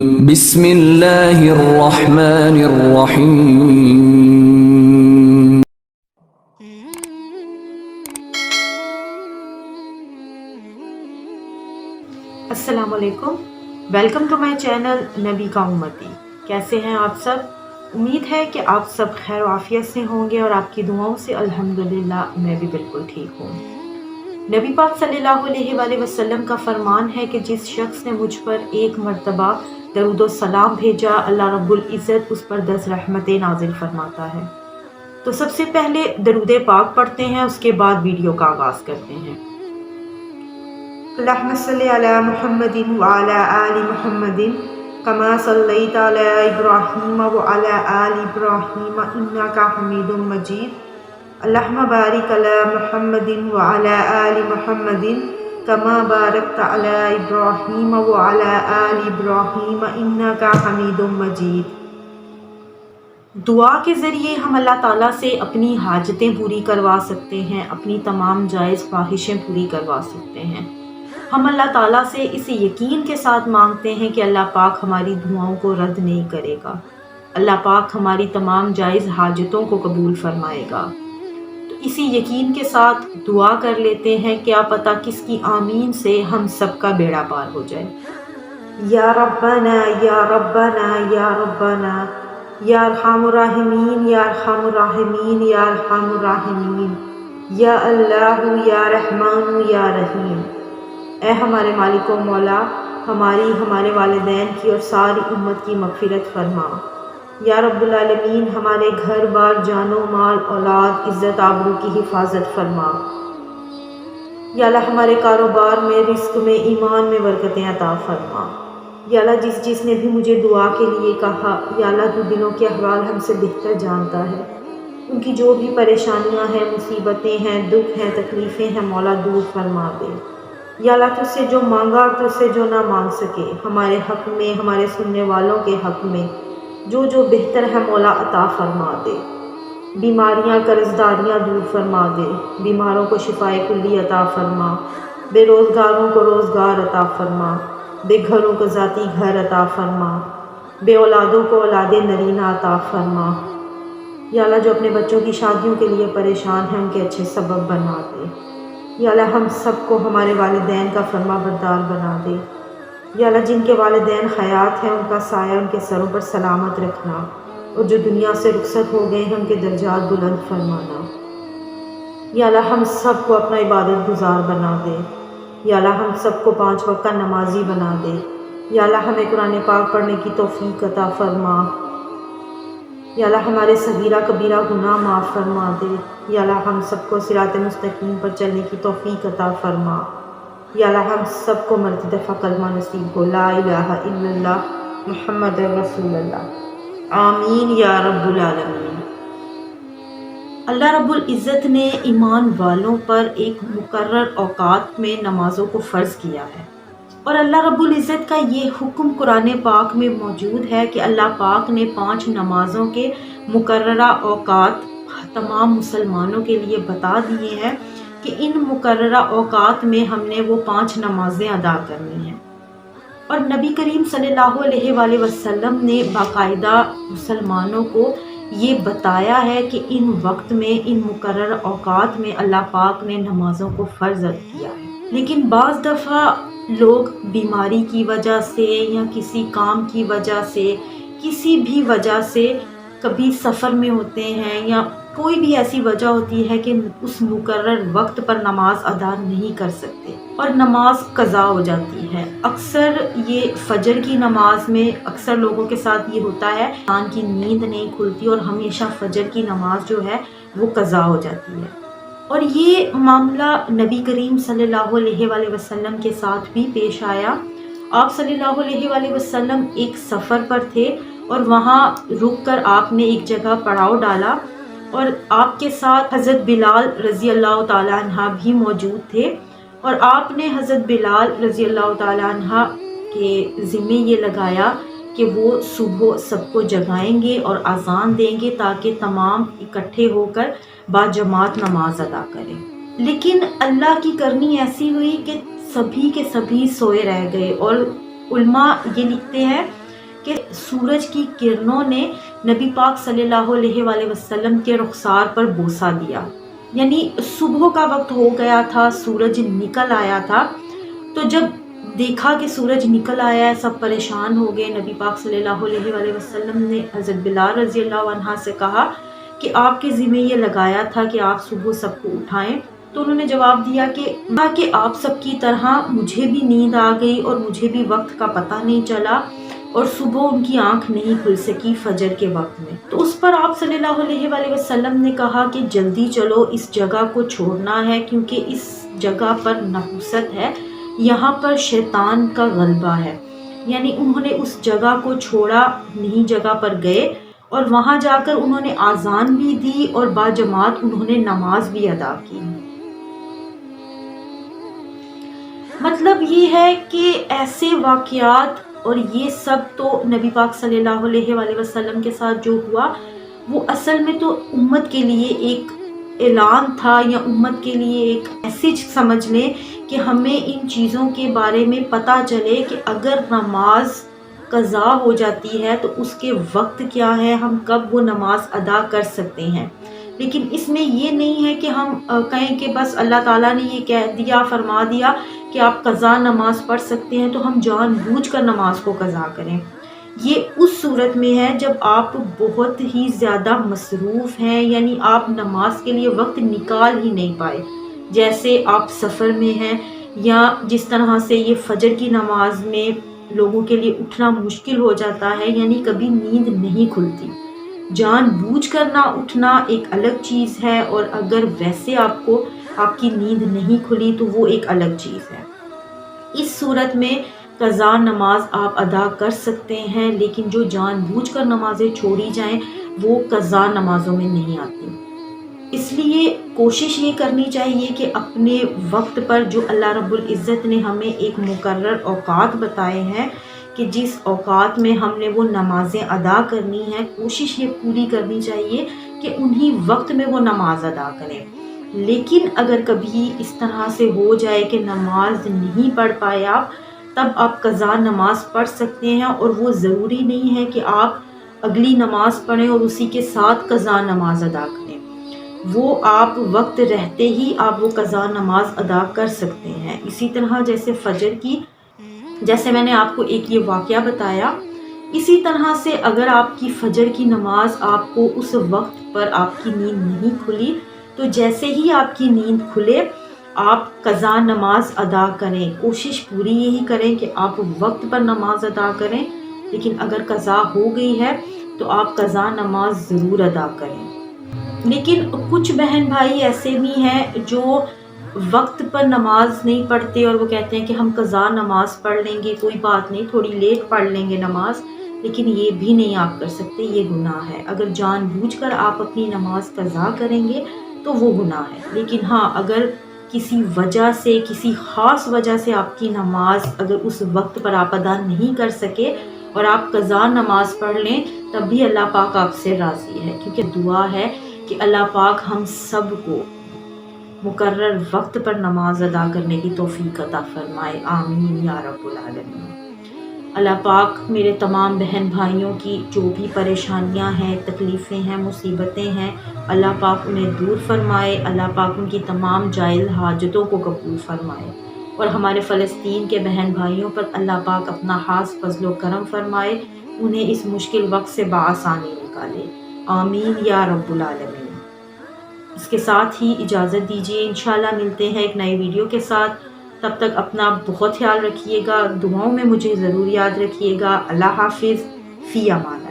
بسم اللہ الرحمن الرحیم۔ السلام علیکم، ویلکم ٹو مائی چینل نبی کا امتی۔ کیسے ہیں آپ سب؟ امید ہے کہ آپ سب خیر و عافیت سے ہوں گے اور آپ کی دعاؤں سے الحمدللہ میں بھی بالکل ٹھیک ہوں۔ نبی پاک صلی اللہ علیہ وآلہ وسلم کا فرمان ہے کہ جس شخص نے مجھ پر ایک مرتبہ درود و سلام بھیجا، اللہ رب العزت اس پر 10 رحمتیں نازل فرماتا ہے۔ تو سب سے پہلے درود پاک پڑھتے ہیں، اس کے بعد ویڈیو کا آغاز کرتے ہیں۔ اللہم صلی علی محمد وعلی آل محمد کما صلیت علی ابراہیم وعلی آل ابراہیم انک حمید مجید۔ اللہم بارک علی محمد وعلی آل محمد کما بارکت علی ابراہیم وعلی آل ابراہیم انک حمید مجید۔ دعا کے ذریعے ہم اللہ تعالیٰ سے اپنی حاجتیں پوری کروا سکتے ہیں، اپنی تمام جائز خواہشیں پوری کروا سکتے ہیں۔ ہم اللہ تعالیٰ سے اس یقین کے ساتھ مانگتے ہیں کہ اللہ پاک ہماری دعاؤں کو رد نہیں کرے گا، اللہ پاک ہماری تمام جائز حاجتوں کو قبول فرمائے گا۔ تو اسی یقین کے ساتھ دعا کر لیتے ہیں، کیا پتہ کس کی آمین سے ہم سب کا بیڑا پار ہو جائے۔ یا ربنا یا ربنا یا ربنا یا ارحم الراحمین یا ارحم الراحمین یا ارحم الراحمین یا اللہ یا رحمان یا رحیم۔ اے ہمارے مالک و مولا، ہماری، ہمارے والدین کی اور ساری امت کی مغفرت فرما۔ یا رب العالمین، ہمارے گھر بار، جان و مال، اولاد، عزت آبرو کی حفاظت فرما۔ یا اللہ ہمارے کاروبار میں، رزق میں، ایمان میں برکتیں عطا فرما۔ یا اللہ جس نے بھی مجھے دعا کے لیے کہا، یا اللہ تو دلوں کے احوال ہم سے بہتر جانتا ہے، ان کی جو بھی پریشانیاں ہیں، مصیبتیں ہیں، دکھ ہیں، تکلیفیں ہیں، مولا دور فرما دے۔ یا اللہ تجھ سے جو مانگا اور تجھ سے جو نہ مانگ سکے، ہمارے حق میں، ہمارے سننے والوں کے حق میں جو بہتر ہے مولا عطا فرما دے۔ بیماریاں، قرض داریاں دور فرما دے، بیماروں کو شفائے کلی عطا فرما، بے روزگاروں کو روزگار عطا فرما، بے گھروں کو ذاتی گھر عطا فرما، بے اولادوں کو اولاد نرینہ عطا فرما۔ یا اللہ جو اپنے بچوں کی شادیوں کے لیے پریشان ہیں، ان کے اچھے سبب بنا دے۔ یا اللہ ہم سب کو ہمارے والدین کا فرما بردار بنا دے۔ یا اللہ جن کے والدین حیات ہیں، ان کا سایہ ان کے سروں پر سلامت رکھنا، اور جو دنیا سے رخصت ہو گئے ہیں ان کے درجات بلند فرمانا۔ یا اللہ ہم سب کو اپنا عبادت گزار بنا دے۔ یا اللہ ہم سب کو 5 وقت کا نمازی بنا دے۔ یا اللہ ہمیں قرآن پاک پڑھنے کی توفیق عطا فرما۔ یا اللہ ہمارے صغیرہ کبیرہ گناہ معاف فرما دے۔ یا اللہ ہم سب کو صراط مستقیم پر چلنے کی توفیق عطا فرما۔ یا اللہ ہم سب کو مرتے دفعہ کلمہ نصیب ہو، لا الہ الا اللہ محمد رسول اللہ، آمین یا رب العالمین۔ اللہ رب العزت نے ایمان والوں پر ایک مقرر اوقات میں نمازوں کو فرض کیا ہے، اور اللہ رب العزت کا یہ حکم قرآن پاک میں موجود ہے کہ اللہ پاک نے 5 نمازوں کے مقررہ اوقات تمام مسلمانوں کے لیے بتا دیے ہیں کہ ان مقررہ اوقات میں ہم نے وہ 5 نمازیں ادا کرنی ہیں۔ اور نبی کریم صلی اللہ علیہ وآلہ وسلم نے باقاعدہ مسلمانوں کو یہ بتایا ہے کہ ان وقت میں، ان مقررہ اوقات میں اللہ پاک نے نمازوں کو فرض کیا ہے۔ لیکن بعض دفعہ لوگ بیماری کی وجہ سے یا کسی کام کی وجہ سے، کسی بھی وجہ سے، کبھی سفر میں ہوتے ہیں یا کوئی بھی ایسی وجہ ہوتی ہے کہ اس مقرر وقت پر نماز ادا نہیں کر سکتے اور نماز قضا ہو جاتی ہے۔ اکثر یہ فجر کی نماز میں اکثر لوگوں کے ساتھ یہ ہوتا ہے، انسان کی نیند نہیں کھلتی اور ہمیشہ فجر کی نماز جو ہے وہ قضا ہو جاتی ہے۔ اور یہ معاملہ نبی کریم صلی اللہ علیہ وآلہ وسلم کے ساتھ بھی پیش آیا۔ آپ صلی اللہ علیہ وآلہ وسلم ایک سفر پر تھے اور وہاں رک کر آپ نے ایک جگہ پڑاؤ ڈالا، اور آپ کے ساتھ حضرت بلال رضی اللہ تعالیٰ عنہ بھی موجود تھے، اور آپ نے حضرت بلال رضی اللہ تعالیٰ عنہ کے ذمے یہ لگایا کہ وہ صبح سب کو جگائیں گے اور اذان دیں گے تاکہ تمام اکٹھے ہو کر باجماعت نماز ادا کریں۔ لیکن اللہ کی کرنی ایسی ہوئی کہ سبھی کے سبھی سوئے رہ گئے، اور علماء یہ لکھتے ہیں کہ سورج کی کرنوں نے نبی پاک صلی اللہ علیہ وآلہ وسلم کے رخسار پر بوسہ دیا، یعنی صبح کا وقت ہو گیا تھا، سورج نکل آیا تھا۔ تو جب دیکھا کہ سورج نکل آیا ہے، سب پریشان ہو گئے۔ نبی پاک صلی اللہ علیہ وآلہ وسلم نے حضرت بلال رضی اللہ عنہ سے کہا کہ آپ کے ذمہ یہ لگایا تھا کہ آپ صبح سب کو اٹھائیں۔ تو انہوں نے جواب دیا کہ آپ سب کی طرح مجھے بھی نیند آ گئی اور مجھے بھی وقت کا پتہ نہیں چلا، اور صبح ان کی آنکھ نہیں کھل سکی فجر کے وقت میں۔ تو اس پر آپ صلی اللہ علیہ وآلہ وسلم نے کہا کہ جلدی چلو، اس جگہ کو چھوڑنا ہے، کیونکہ اس جگہ پر نحوست ہے، یہاں پر شیطان کا غلبہ ہے۔ یعنی انہوں نے اس جگہ کو چھوڑا، نئی جگہ پر گئے، اور وہاں جا کر انہوں نے آذان بھی دی اور باجماعت انہوں نے نماز بھی ادا کی۔ مطلب یہ ہے کہ ایسے واقعات، اور یہ سب تو نبی پاک صلی اللہ علیہ وآلہ وسلم کے ساتھ جو ہوا وہ اصل میں تو امت کے لیے ایک اعلان تھا، یا امت کے لیے ایک میسج سمجھ لیں کہ ہمیں ان چیزوں کے بارے میں پتہ چلے کہ اگر نماز قضا ہو جاتی ہے تو اس کے وقت کیا ہے، ہم کب وہ نماز ادا کر سکتے ہیں۔ لیکن اس میں یہ نہیں ہے کہ ہم کہیں کہ بس اللہ تعالیٰ نے یہ کہہ دیا، فرما دیا کہ آپ قضا نماز پڑھ سکتے ہیں تو ہم جان بوجھ کر نماز کو قضا کریں۔ یہ اس صورت میں ہے جب آپ بہت ہی زیادہ مصروف ہیں، یعنی آپ نماز کے لیے وقت نکال ہی نہیں پائے، جیسے آپ سفر میں ہیں، یا جس طرح سے یہ فجر کی نماز میں لوگوں کے لیے اٹھنا مشکل ہو جاتا ہے، یعنی کبھی نیند نہیں کھلتی۔ جان بوجھ کر نہ اٹھنا ایک الگ چیز ہے، اور اگر ویسے آپ کی نیند نہیں کھلی تو وہ ایک الگ چیز ہے۔ اس صورت میں قضا نماز آپ ادا کر سکتے ہیں، لیکن جو جان بوجھ کر نمازیں چھوڑی جائیں وہ قضا نمازوں میں نہیں آتی۔ اس لیے کوشش یہ کرنی چاہیے کہ اپنے وقت پر جو اللہ رب العزت نے ہمیں ایک مقرر اوقات بتائے ہیں کہ جس اوقات میں ہم نے وہ نمازیں ادا کرنی ہیں، کوشش یہ پوری کرنی چاہیے کہ انہی وقت میں وہ نماز ادا کریں۔ لیکن اگر کبھی اس طرح سے ہو جائے کہ نماز نہیں پڑھ پائے آپ، تب آپ قضا نماز پڑھ سکتے ہیں، اور وہ ضروری نہیں ہے کہ آپ اگلی نماز پڑھیں اور اسی کے ساتھ قضا نماز ادا کریں۔ وہ آپ وقت رہتے ہی آپ وہ قضا نماز ادا کر سکتے ہیں۔ اسی طرح جیسے فجر کی، جیسے میں نے آپ کو ایک یہ واقعہ بتایا، اسی طرح سے اگر آپ کی فجر کی نماز آپ کو اس وقت پر آپ کی نیند نہیں کھلی، تو جیسے ہی آپ کی نیند کھلے آپ قضا نماز ادا کریں۔ کوشش پوری یہی کریں کہ آپ وقت پر نماز ادا کریں، لیکن اگر قضا ہو گئی ہے تو آپ قضا نماز ضرور ادا کریں۔ لیکن کچھ بہن بھائی ایسے بھی ہیں جو وقت پر نماز نہیں پڑھتے، اور وہ کہتے ہیں کہ ہم قضا نماز پڑھ لیں گے، کوئی بات نہیں، تھوڑی لیٹ پڑھ لیں گے نماز، لیکن یہ بھی نہیں آپ کر سکتے، یہ گناہ ہے۔ اگر جان بوجھ کر آپ اپنی نماز قضا کریں گے تو وہ گناہ ہے۔ لیکن ہاں، اگر کسی وجہ سے، کسی خاص وجہ سے آپ کی نماز اگر اس وقت پر آپ ادا نہیں کر سکے اور آپ قضا نماز پڑھ لیں، تب بھی اللہ پاک آپ سے راضی ہے، کیونکہ دعا ہے کہ اللہ پاک ہم سب کو مقرر وقت پر نماز ادا کرنے کی توفیق عطا فرمائے، آمین یا رب العالمین۔ اللہ پاک میرے تمام بہن بھائیوں کی جو بھی پریشانیاں ہیں، تکلیفیں ہیں، مصیبتیں ہیں، اللہ پاک انہیں دور فرمائے، اللہ پاک ان کی تمام جائز حاجتوں کو قبول فرمائے، اور ہمارے فلسطین کے بہن بھائیوں پر اللہ پاک اپنا خاص فضل و کرم فرمائے، انہیں اس مشکل وقت سے بآسانی نکالے، آمین یا رب العالمین۔ اس کے ساتھ ہی اجازت دیجیے، انشاءاللہ ملتے ہیں ایک نئی ویڈیو کے ساتھ۔ تب تک اپنا بہت خیال رکھیے گا، دعاؤں میں مجھے ضرور یاد رکھیے گا۔ اللہ حافظ، فی امان۔